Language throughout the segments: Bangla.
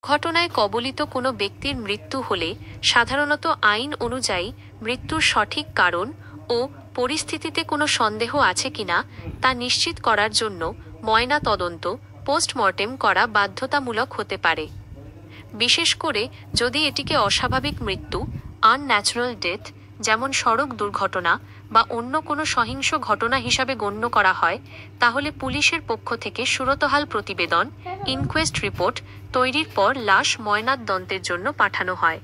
ঘটনায় কবলিত কোনো ব্যক্তির মৃত্যু হলে সাধারণত আইন অনুযায়ী মৃত্যুর সঠিক কারণ ও পরিস্থিতিতে কোনো সন্দেহ আছে কিনা তা নিশ্চিত করার জন্য ময়না তদন্ত পোস্টমর্টেম করা বাধ্যতামূলক হতে পারে। বিশেষ করে যদি এটিকে অস্বাভাবিক মৃত্যু আনন্যাচারাল ডেথ যেমন সড়ক দুর্ঘটনা বা অন্য কোনো সহিংস ঘটনা হিসাবে গণ্য করা হয়, তাহলে পুলিশের পক্ষ থেকে সুরতহাল প্রতিবেদন ইনকোয়েস্ট রিপোর্ট তৈরির পর লাশ ময়নাতদন্তের জন্য পাঠানো হয়।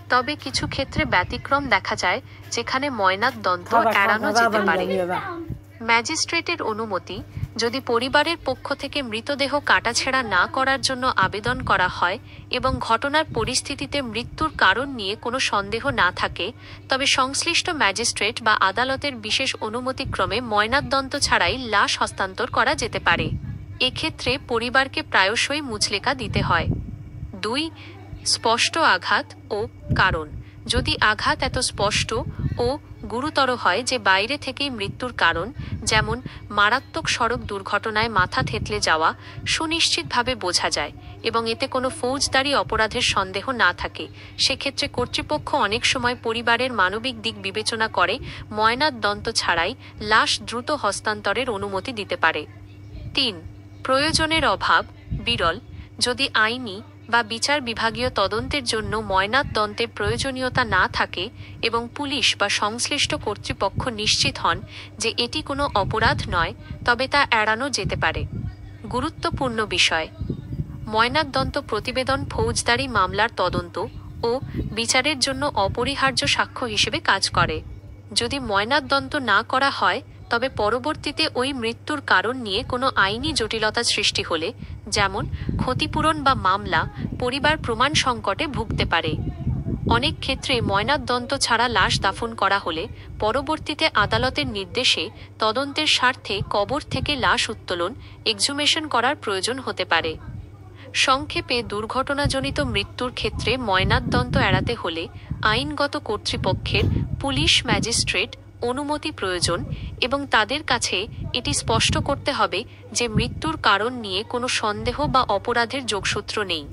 তবে কিছু ক্ষেত্রে ব্যতিক্রম দেখা যায় যেখানে ময়নাতদন্ত এড়ানো যেতে পারে। ম্যাজিস্ট্রেটের অনুমতি যদি পরিবারের পক্ষ থেকে মৃতদেহ কাটাছেঁড়া না করার জন্য আবেদন করা হয় এবং ঘটনার পরিস্থিতিতে মৃত্যুর কারণ নিয়ে কোনো সন্দেহ না থাকে, তবে সংশ্লিষ্ট ম্যাজিস্ট্রেট বা আদালতের বিশেষ অনুমতিক্রমে ময়নাতদন্ত ছাড়াই লাশ হস্তান্তর করা যেতে পারে। এক্ষেত্রে পরিবারকে প্রায়শই মুচলেকা দিতে হয়। 2. স্পষ্ট আঘাত ও কারণ। যদি আঘাত এত স্পষ্ট ও গুরুতর হয় যে বাইরে থেকেই মৃত্যুর কারণ, যেমন মারাত্মক সড়ক দুর্ঘটনায় মাথা থেতলে যাওয়া সুনিশ্চিতভাবে বোঝা যায় এবং এতে কোনো ফৌজদারি অপরাধের সন্দেহ না থাকে, সেক্ষেত্রে কর্তৃপক্ষ অনেক সময় পরিবারের মানবিক দিক বিবেচনা করে ময়নাতদন্ত ছাড়াই লাশ দ্রুত হস্তান্তরের অনুমতি দিতে পারে। 3. প্রয়োজনের অভাব বিরল। যদি আইনি বা বিচার বিভাগীয় তদন্তের জন্য ময়নাতদন্তের প্রয়োজনীয়তা না থাকে এবং পুলিশ বা সংশ্লিষ্ট কর্তৃপক্ষ নিশ্চিত হন যে এটি কোনো অপরাধ নয়, তবে তা এড়ানো যেতে পারে। গুরুত্বপূর্ণ বিষয়: ময়নাতদন্ত প্রতিবেদন ফৌজদারি মামলার তদন্ত ও বিচারের জন্য অপরিহার্য সাক্ষ্য হিসেবে কাজ করে। যদি ময়নাতদন্ত না করা হয়, তবে পরবর্তীতে ওই মৃত্যুর কারণ নিয়ে কোনো আইনি জটিলতা সৃষ্টি হলে, যেমন ক্ষতিপূরণ বা মামলা, পরিবার প্রমাণ সংকটে ভুগতে পারে। অনেক ক্ষেত্রে ময়নাতদন্ত ছাড়া লাশ দাফন করা হলে পরবর্তীতে আদালতের নির্দেশে তদন্তের স্বার্থে কবর থেকে লাশ উত্তোলন এক্সহুমেশন করার প্রয়োজন হতে পারে। সংক্ষেপে, দুর্ঘটনাজনিত মৃত্যুর ক্ষেত্রে ময়নাতদন্ত এড়াতে হলে আইনগত কর্তৃপক্ষের পুলিশ ম্যাজিস্ট্রেট অনুমতি প্রয়োজন এবং তাদের কাছে এটি স্পষ্ট করতে হবে যে মৃত্যুর কারণ নিয়ে কোনো সন্দেহ বা অপরাধের যোগসূত্র নেই।